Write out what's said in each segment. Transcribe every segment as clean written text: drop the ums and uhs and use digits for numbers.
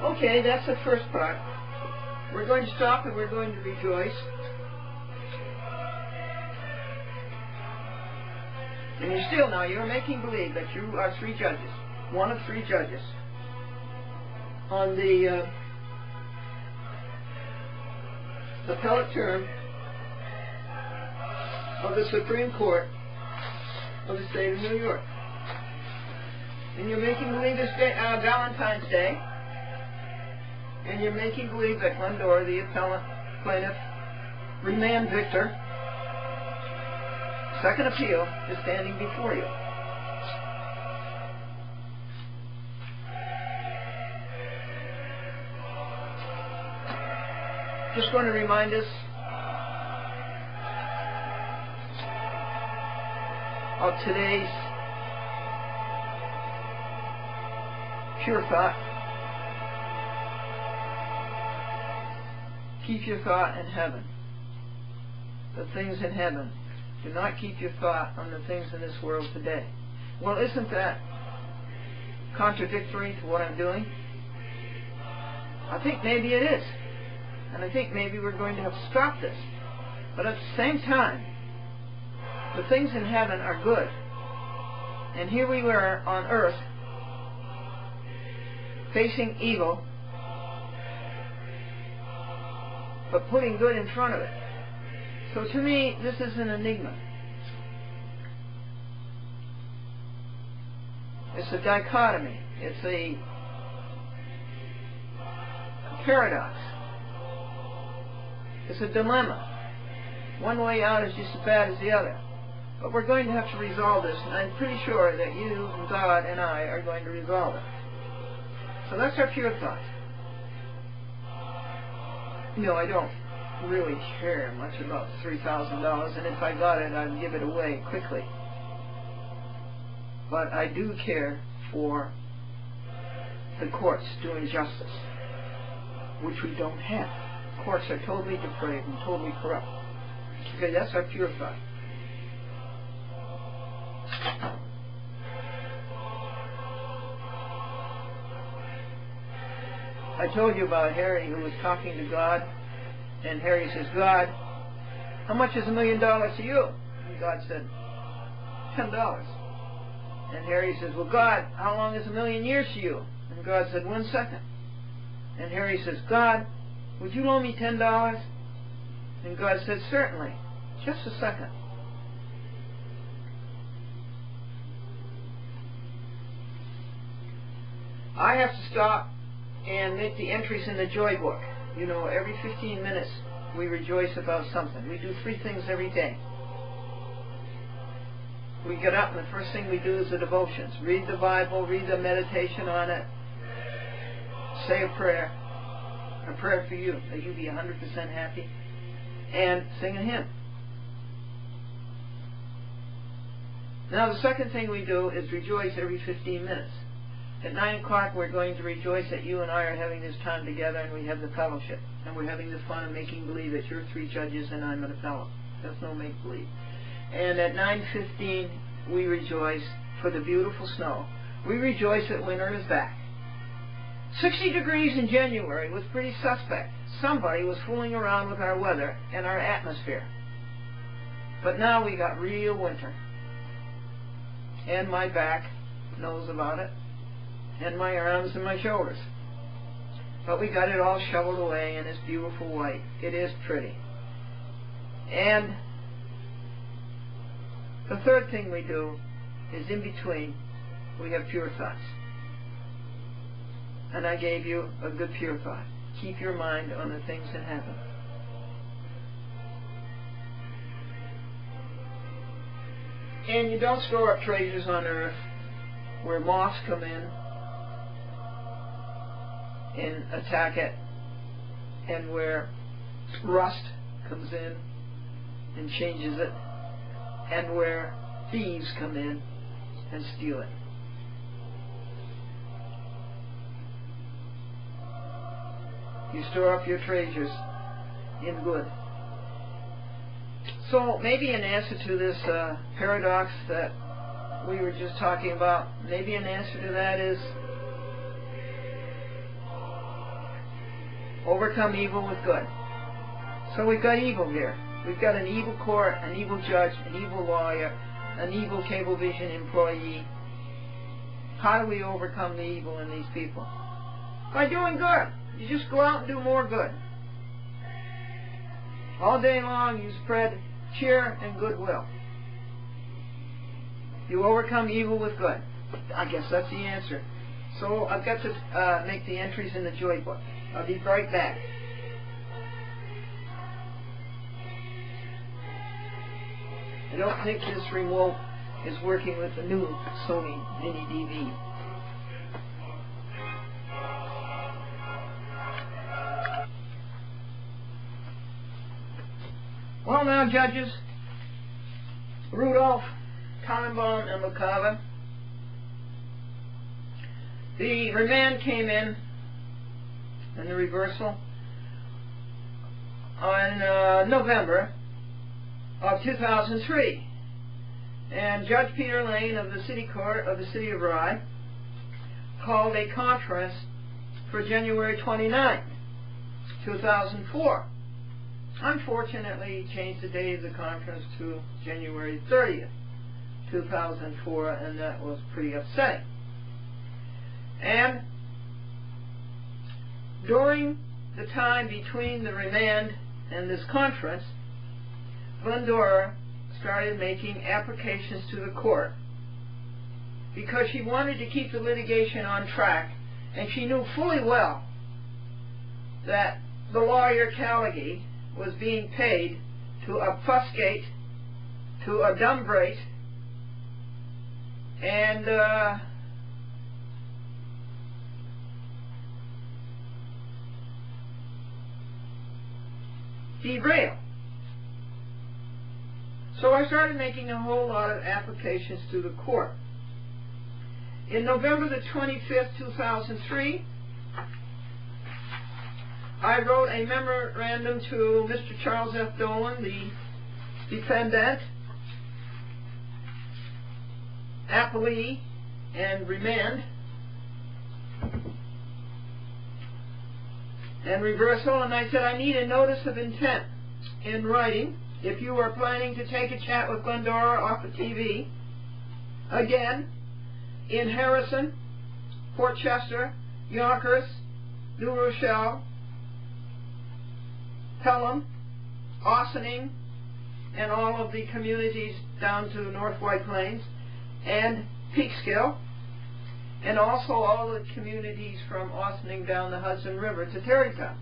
Okay, that's the first part. We're going to stop and we're going to rejoice. And you're making believe that you are three judges, one of three judges, on the appellate term of the Supreme Court of the state of New York. And you're making believe it's Valentine's Day, and you're making believe that Glendora, the appellant plaintiff, remand victor, second appeal, is standing before you. Just going to remind us of today's pure thought. Keep your thought in heaven, the things in heaven. Do not keep your thought on the things in this world today. Well, isn't that contradictory to what I'm doing? I think maybe it is. And I think maybe we're going to have to stop this. But at the same time, the things in heaven are good. And here we were on earth, facing evil, but putting good in front of it. So to me, this is an enigma. It's a dichotomy. It's a paradox. It's a dilemma. One way out is just as bad as the other. But we're going to have to resolve this, and I'm pretty sure that you and God and I are going to resolve it. So that's our pure thought. No, I don't really care much about $3,000, and if I got it, I'd give it away quickly. But I do care for the courts doing justice, which we don't have. Courts are totally depraved and totally corrupt. Okay, that's our pure thought. I told you about Harry who was talking to God, and Harry says, God, how much is $1 million to you? And God said, $10. And Harry says, well, God, how long is 1,000,000 years to you? And God said, 1 second. And Harry says, God, would you loan me $10? And God said, certainly, just a second. I have to stop and make the entries in the joy book. You know, every 15 minutes we rejoice about something. We do 3 things every day. We get up and the first thing we do is the devotions. Read the Bible, read the meditation on it, say a prayer for you, that you be 100% happy, and sing a hymn. Now the second thing we do is rejoice every 15 minutes. At 9 o'clock we're going to rejoice that you and I are having this time together and we have the fellowship. And we're having the fun of making believe that you're 3 judges and I'm an appellate. That's no make-believe. And at 9:15 we rejoice for the beautiful snow. We rejoice that winter is back. 60 degrees in January was pretty suspect. Somebody was fooling around with our weather and our atmosphere. But now we got real winter. And my back knows about it. And my arms and my shoulders. But we got it all shoveled away and it's beautiful white. It is pretty. And the third thing we do is in between we have pure thoughts. And I gave you a good pure thought. Keep your mind on the things in heaven. And you don't store up treasures on earth where moths come in and attack it, and where rust comes in and changes it, and where thieves come in and steal it. You store up your treasures in good. So maybe an answer to this paradox that we were just talking about, maybe an answer to that is Overcome evil with good. So we've got evil here. We've got an evil court, an evil judge, an evil lawyer, an evil Cablevision employee. How do we overcome the evil in these people? By doing good. You just go out and do more good. All day long you spread cheer and goodwill. You overcome evil with good. I guess that's the answer. So I've got to make the entries in the joy book. I'll be right back. I don't think this remote is working with the new Sony Mini DV. Well now, judges, Rudolph, Tannenbaum, and LaCava, the remand came in and the reversal on November of 2003. And Judge Peter Lane of the City Court of the City of Rye called a conference for January 29, 2004. Unfortunately, he changed the date of the conference to January 30th, 2004, and that was pretty upsetting. And during the time between the remand and this conference, Glendora started making applications to the court because she wanted to keep the litigation on track, and she knew fully well that the lawyer Callaghy was being paid to obfuscate, to adumbrate, and derail. So I started making a whole lot of applications to the court. In November the 25th, 2003, I wrote a memorandum to Mr. Charles F. Dolan, the defendant, appellee, and remand, and reversal, and I said I need a notice of intent in writing if you are planning to take a chat with Glendora off of TV, again, in Harrison, Port Chester, Yonkers, New Rochelle, Pelham, Ossining, and all of the communities down to the North White Plains, and Peekskill, and also all the communities from Ossining down the Hudson River to Terrytown.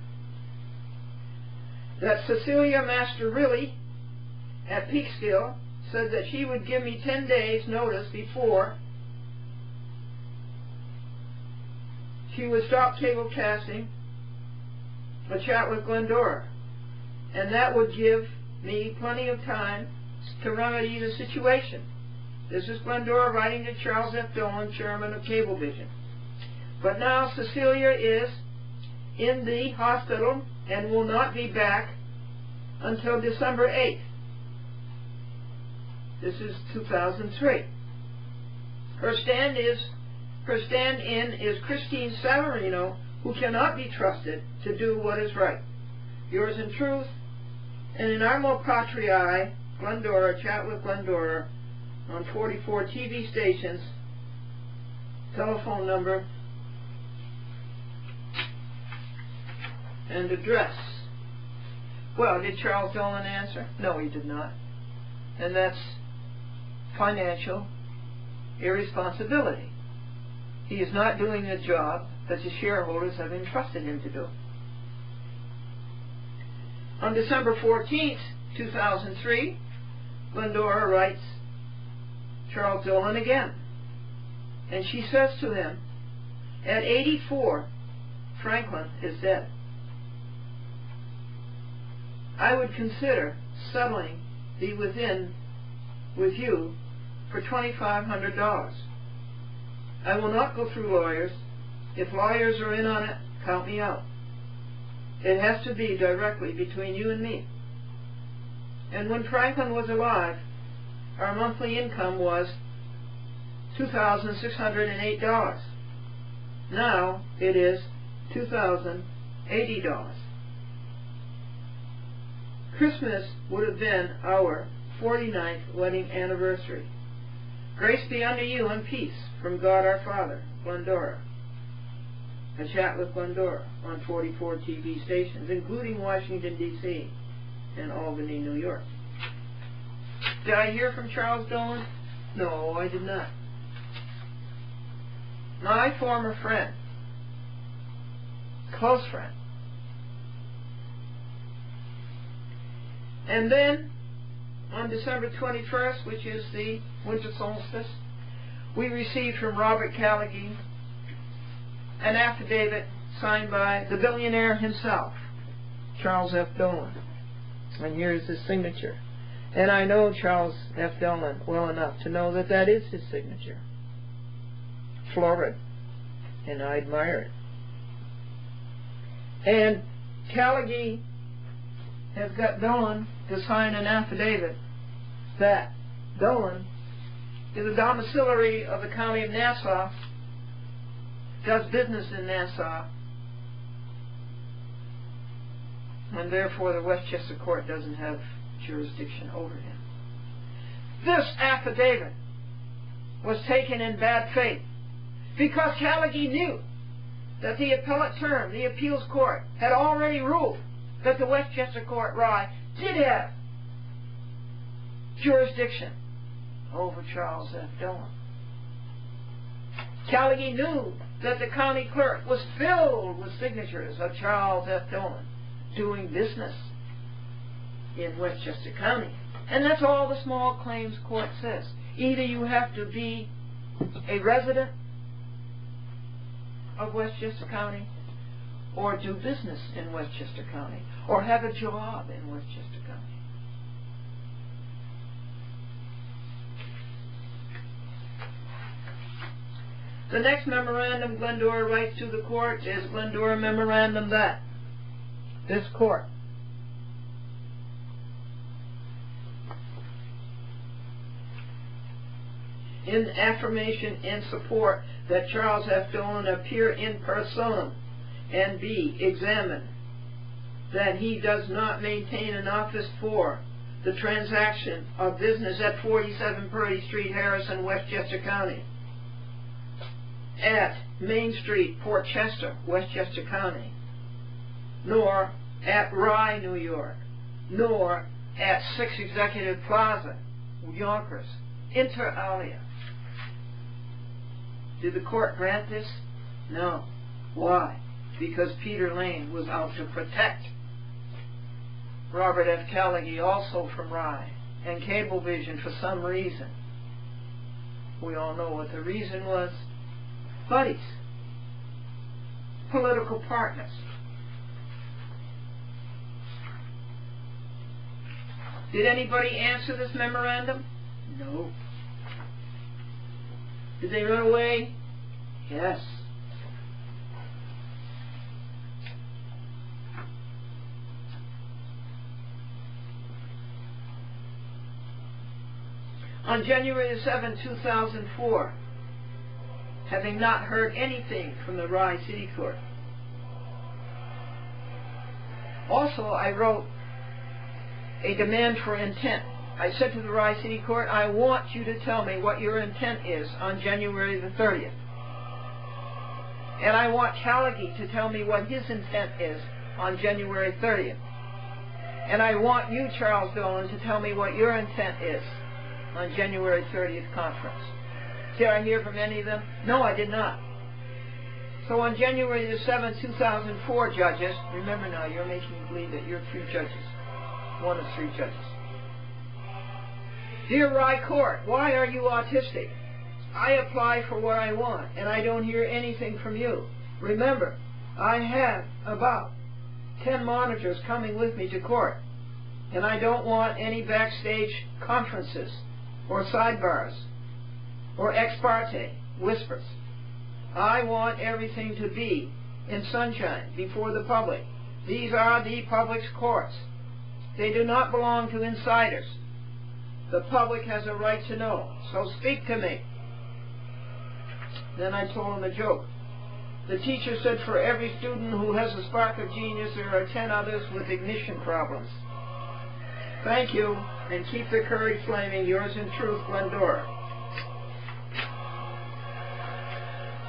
That Cecilia Masterilli at Peekskill said that she would give me 10 days notice before she would stop cable casting a chat with Glendora, and that would give me plenty of time to remedy the situation. This is Glendora writing to Charles F. Dolan, chairman of Cablevision. But now Cecilia is in the hospital and will not be back until December 8th. This is 2003. Her stand-in is Christine Savarino, who cannot be trusted to do what is right. Yours in truth, and in Armo Patriae, Glendora, chat with Glendora, on 44 TV stations, telephone number, and address. Well, did Charles Dolan answer? No, he did not. And that's financial irresponsibility. He is not doing the job that the shareholders have entrusted him to do. On December 14th, 2003, Glendora writes Charles Dolan again, and she says to him, at 84, Franklin is dead. I would consider settling the within with you for $2,500. I will not go through lawyers. If lawyers are in on it, count me out. It has to be directly between you and me. And when Franklin was alive, our monthly income was $2,608. Now it is $2,800. $80. Christmas would have been our 49th wedding anniversary. Grace be unto you and peace from God our Father, Glendora. A chat with Glendora on 44 TV stations, including Washington, D.C. and Albany, New York. Did I hear from Charles Dolan? No, I did not. My former friend, close friend. And then, on December 21st, which is the winter solstice, we received from Robert Callaghan an affidavit signed by the billionaire himself, Charles F. Dolan. And here's his signature. And I know Charles F. Dolan well enough to know that that is his signature. Florid. And I admire it. And Callaghan has got Dolan to sign an affidavit that Dolan is a domiciliary of the county of Nassau, does business in Nassau, and therefore the Westchester Court doesn't have jurisdiction over him. This affidavit was taken in bad faith because Callaghan knew that the appellate term, the appeals court, had already ruled that the Westchester Court Rye did have jurisdiction over Charles F. Dolan. Callaghan knew that the county clerk was filled with signatures of Charles F. Dolan doing business in Westchester County. And that's all the small claims court says. Either you have to be a resident of Westchester County, or do business in Westchester County, or have a job in Westchester County. The next memorandum Glendora writes to the court is Glendora memorandum that this court in affirmation and support that Charles F. Dolan appear in personam and be examined, that he does not maintain an office for the transaction of business at 47 Purdy Street, Harrison, Westchester County, at Main Street, Port Chester, Westchester County, nor at Rye, New York, nor at 6 Executive Plaza, Yonkers, inter alia. Did the court grant this? No. Why? Because Peter Lane was out to protect Robert F. Callaghan, also from Rye, and Cablevision for some reason. We all know what the reason was. Buddies. Political partners. Did anybody answer this memorandum? No. Did they run away? Yes. On January 7, 2004, having not heard anything from the Rye City Court. Also, I wrote a demand for intent. I said to the Rye City Court, I want you to tell me what your intent is on January the 30th. And I want Callaghan to tell me what his intent is on January 30th. And I want you, Charles Dolan, to tell me what your intent is on January 30th conference. Did I hear from any of them? No, I did not. So on January the 7th, 2004, judges, remember now, you're making me believe that you're 3 judges. One of 3 judges. Dear Rye Court, why are you autistic? I apply for what I want, and I don't hear anything from you. Remember, I have about 10 monitors coming with me to court, and I don't want any backstage conferences or sidebars or ex parte whispers. I want everything to be in sunshine before the public. These are the public's courts. They do not belong to insiders. The public has a right to know, so speak to me. Then I told him a joke. The teacher said for every student who has a spark of genius, there are 10 others with ignition problems. Thank you, and keep the courage flaming. Yours in truth, Glendora.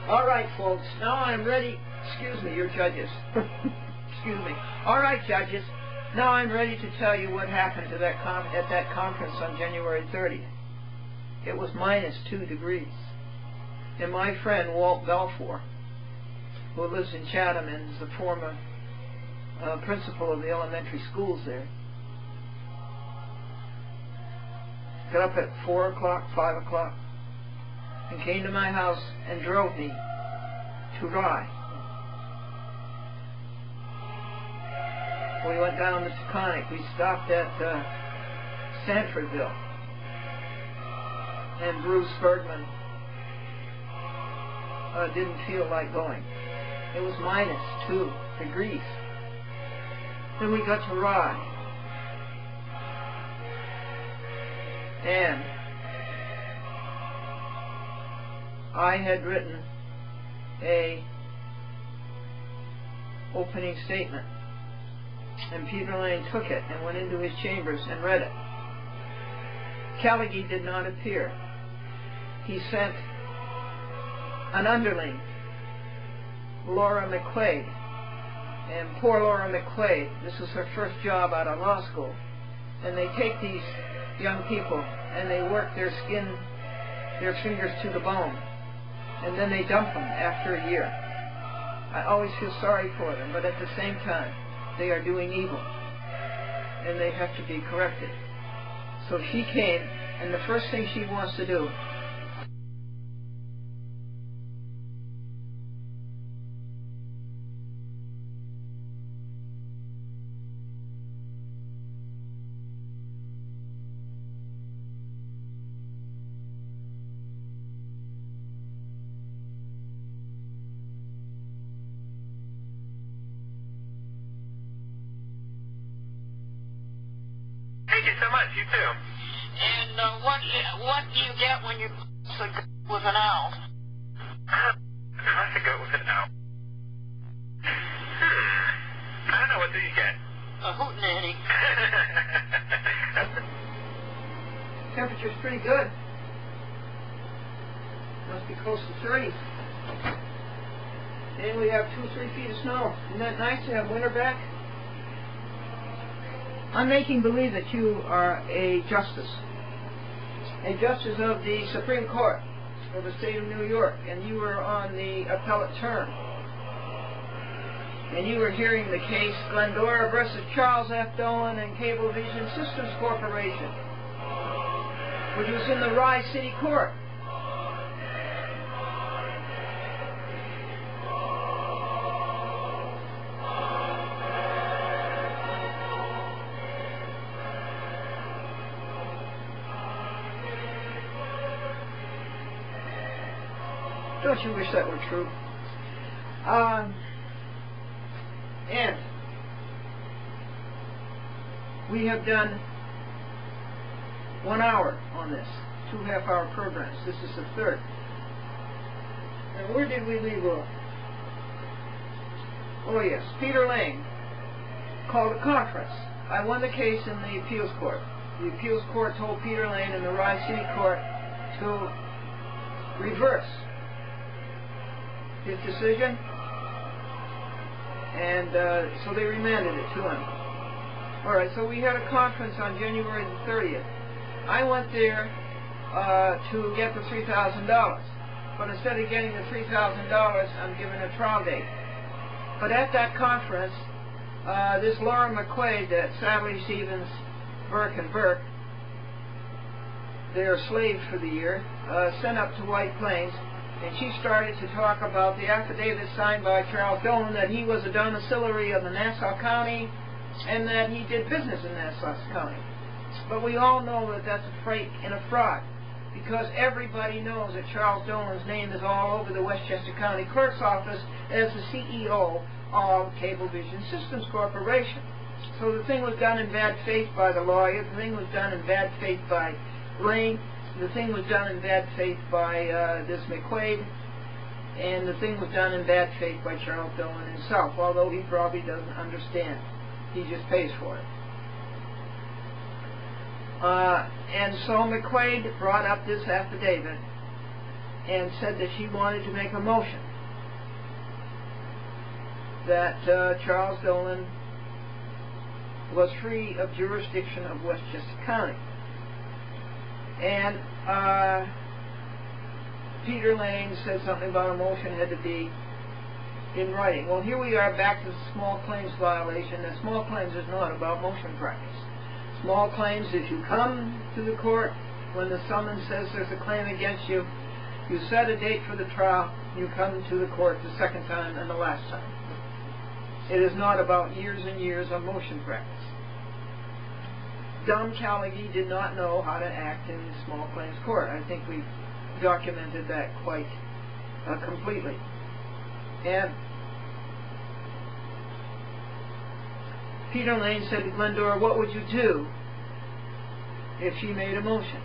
All right, folks, now I'm ready. Excuse me, you're judges. Excuse me. All right, judges, now I'm ready to tell you what happened to at that conference on January 30th. It was -2 degrees. And my friend, Walt Balfour, who lives in Chatham and is the former principal of the elementary schools there, got up at 4 o'clock, 5 o'clock, and came to my house and drove me to Rye. We went down to Taconic. We stopped at Sanfordville. And Bruce Bergman didn't feel like going. It was -2 degrees. Then we got to Rye. And I had written a opening statement, and Peter Lane took it and went into his chambers and read it. Calighi did not appear. He sent an underling, Laura McQuaid, and poor Laura McQuaid, this was her first job out of law school, and they take these young people and they work their skin, their fingers to the bone, and then they dump them after a year. I always feel sorry for them, but at the same time, they are doing evil, and they have to be corrected. So she came, and the first thing she wants to do you too. And what do you get when you cross a goat with an owl? Cross a goat with an owl? I don't know. What do you get? A hootenanny. Temperature's pretty good. Must be close to 30. And we have 2-3 feet of snow. Isn't that nice to have winter back? I'm making believe that you are a justice of the Supreme Court of the state of New York, and you were on the appellate term. And you were hearing the case Glendora versus Charles F. Dolan and Cablevision Systems Corporation, which was in the Rye City Court. Don't you wish that were true? And we have done 1 hour on this, 2 half-hour programs. This is the third. And where did we leave off? Oh yes, Peter Lane called a conference. I won the case in the appeals court. The appeals court told Peter Lane in the Rye City Court to reverse his decision, and so they remanded it to him. All right, so we had a conference on January the 30th. I went there to get the $3,000, but instead of getting the $3,000, I'm given a trial date. But at that conference, this Laura McQuaid, that Sadly Stevens, Burke and Burke, they're slaves for the year, sent up to White Plains. And she started to talk about the affidavit signed by Charles Dolan that he was a domiciliary of the Nassau County and that he did business in Nassau County. But we all know that that's a fake and a fraud, because everybody knows that Charles Dolan's name is all over the Westchester County Clerk's office as the CEO of Cablevision Systems Corporation. So the thing was done in bad faith by the lawyer, the thing was done in bad faith by Lane, the thing was done in bad faith by this McQuaid, And the thing was done in bad faith by Charles Dolan himself, although he probably doesn't understand. He just pays for it. And so McQuaid brought up this affidavit and said that she wanted to make a motion that Charles Dolan was free of jurisdiction of Westchester County. And Peter Lane said something about a motion had to be in writing. Well, here we are back to the small claims violation. And small claims is not about motion practice. Small claims, if you come to the court when the summons says there's a claim against you, you set a date for the trial, you come to the court the second time and the last time. It is not about years and years of motion practice. Dumb Callaghy did not know how to act in the small claims court. I think we've documented that quite completely. And Peter Lane said to Glendora, what would you do if she made a motion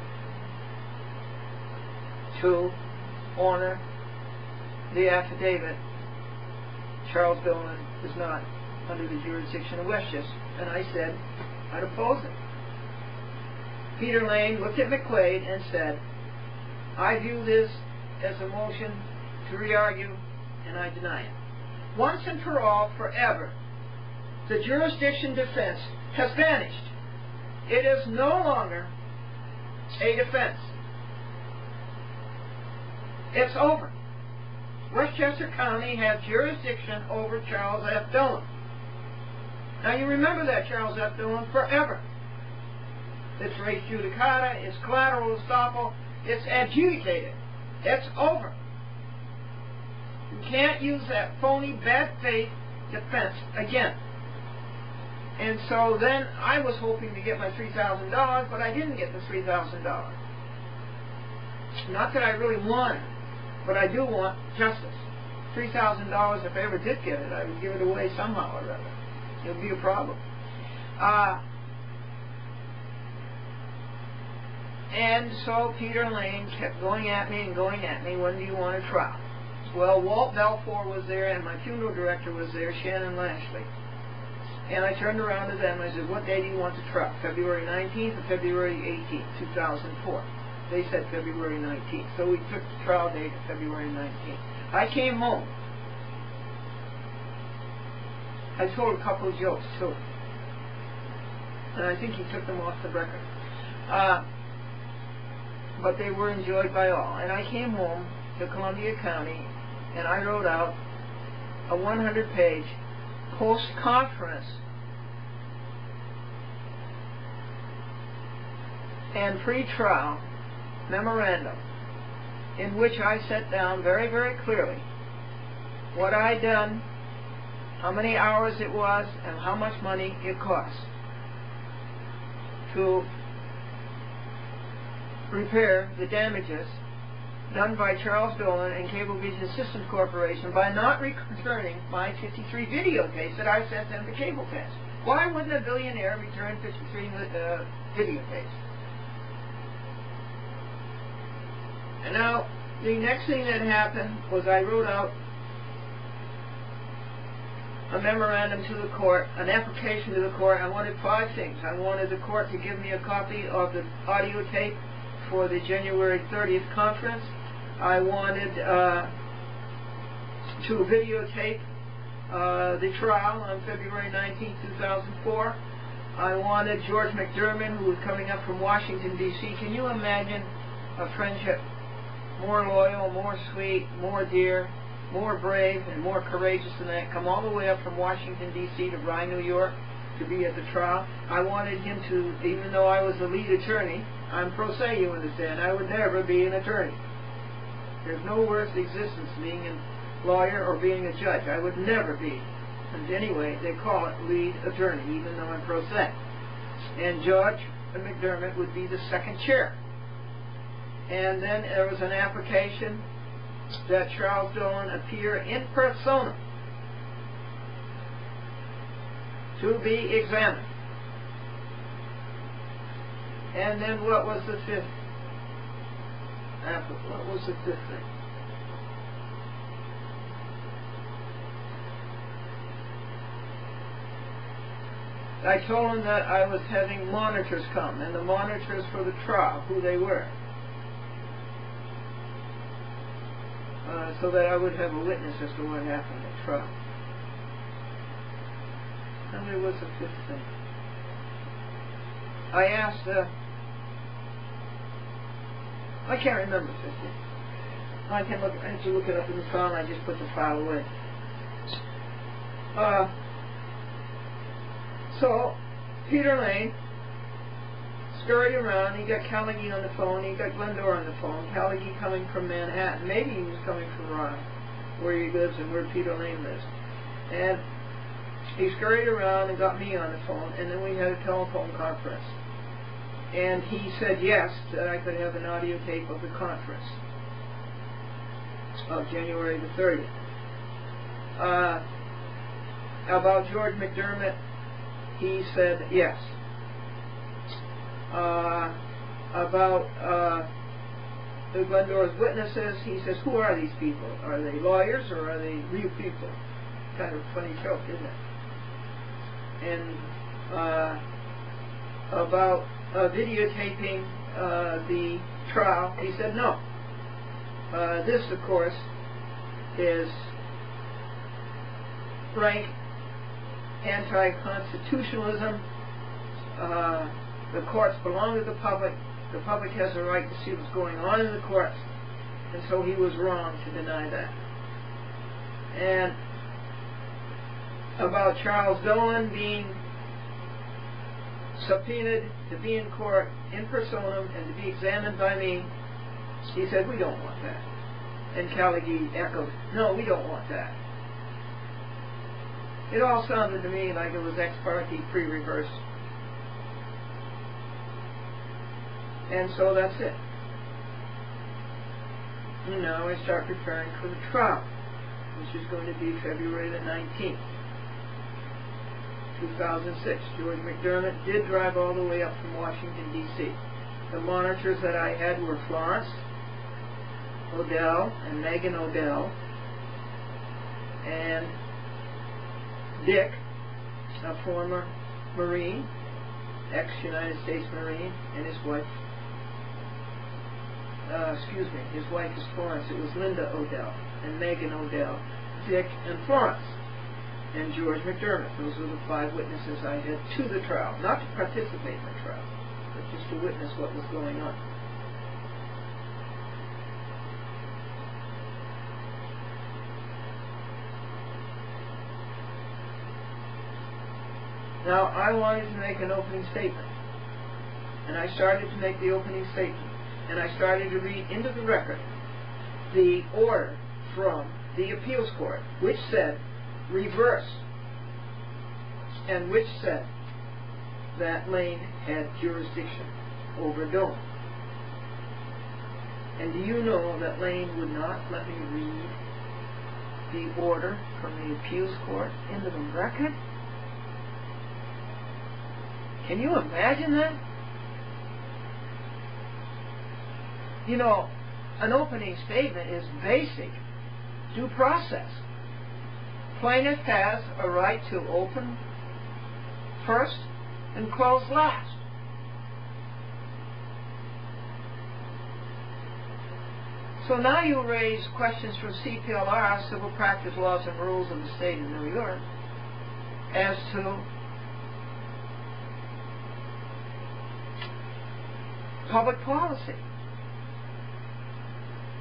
to honor the affidavit Charles Dolan is not under the jurisdiction of Westchester? And I said, I'd oppose it. Peter Lane looked at McQuaid and said, I view this as a motion to re-argue, and I deny it. Once and for all, forever, the jurisdiction defense has vanished. It is no longer a defense. It's over. Westchester County has jurisdiction over Charles F. Dolan. Now you remember that, Charles F. Dolan, forever. It's res judicata, it's collateral estoppel, it's adjudicated. It's over. You can't use that phony bad faith defense again. And so then I was hoping to get my $3,000, but I didn't get the $3,000. Not that I really want it, but I do want justice. $3,000, if I ever did get it, I would give it away somehow or other. It would be a problem. And so Peter Lane kept going at me and going at me, when do you want a trial? Well, Walt Balfour was there and my funeral director was there, Shannon Lashley. And I turned around to them and I said, what day do you want the trial? February 19th or February 18th, 2004? They said February 19th. So we took the trial date of February 19th. I came home. I told a couple of jokes too. And I think he took them off the record. But they were enjoyed by all. And I came home to Columbia County and I wrote out a 100-page post-conference and pre-trial memorandum in which I set down very, very clearly what I'd done, how many hours it was, and how much money it cost to repair the damages done by Charles Dolan and Cablevision Systems Corporation by not returning my 53 videotapes that I sent them to Cablecast. Why wouldn't a billionaire return 53 videotapes? And now, the next thing that happened was I wrote out a memorandum to the court, an application to the court. I wanted 5 things. I wanted the court to give me a copy of the audio tape for the January 30th conference. I wanted to videotape the trial on February 19, 2004. I wanted George McDermott, who was coming up from Washington, D.C. Can you imagine a friendship more loyal, more sweet, more dear, more brave, and more courageous than that, come all the way up from Washington, D.C. to Bryan, New York to be at the trial? I wanted him to, even though I was the lead attorney, I'm pro se, you understand, I would never be an attorney. There's no worse existence being a lawyer or being a judge. I would never be. And anyway, they call it lead attorney, even though I'm pro se. And George McDermott would be the second chair. And then there was an application that Charles Dolan appear in persona to be examined. And then what was the fifth? What was the fifth thing? I told him that I was having monitors come, and the monitors for the trial, who they were, so that I would have a witness as to what happened at trial. And there was a fifth thing. I asked, I can't remember 50. I had to look it up in the file, and I just put the file away. So, Peter Lane scurried around. He got Callagy on the phone. He got Glendora on the phone. Callagy coming from Manhattan. Maybe he was coming from Rye, where he lives and where Peter Lane lives. And he scurried around and got me on the phone, and then we had a telephone conference. And he said yes, that I could have an audio tape of the conference of January the 30th. About George McDermott, he said yes. About the Glendora's witnesses, he says, who are these people? Are they lawyers or are they real people? Kind of a funny joke, isn't it? And about videotaping the trial, he said no. This, of course, is rank anti-constitutionalism. The courts belong to the public. The public has a right to see what's going on in the courts. And so he was wrong to deny that. And about Charles Dolan being subpoenaed to be in court in personam and to be examined by me, he said, we don't want that. And Callagy echoed, no, we don't want that. It all sounded to me like it was ex parte pre-rehearsed. And so that's it. And now I start preparing for the trial, which is going to be February the 19th, 2006. George McDermott did drive all the way up from Washington, D.C. The monitors that I had were Florence Odell and Megan Odell and Dick, a former Marine, ex-United States Marine, and his wife. His wife is Florence. It was Linda Odell and Megan Odell, Dick and Florence, and George McDermott. Those were the 5 witnesses I had to the trial, not to participate in the trial, but just to witness what was going on. Now, I wanted to make an opening statement, and I started to make the opening statement, and I started to read into the record the order from the appeals court, which said reverse, and which said that Lane had jurisdiction over Dolan. And do you know that Lane would not let me read the order from the appeals court into the record? Can you imagine that? You know, an opening statement is basic due process. Plaintiff has a right to open first and close last. So now you raise questions from CPLR, Civil Practice Laws and Rules of the State of New York, as to public policy.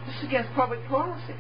This is against public policy.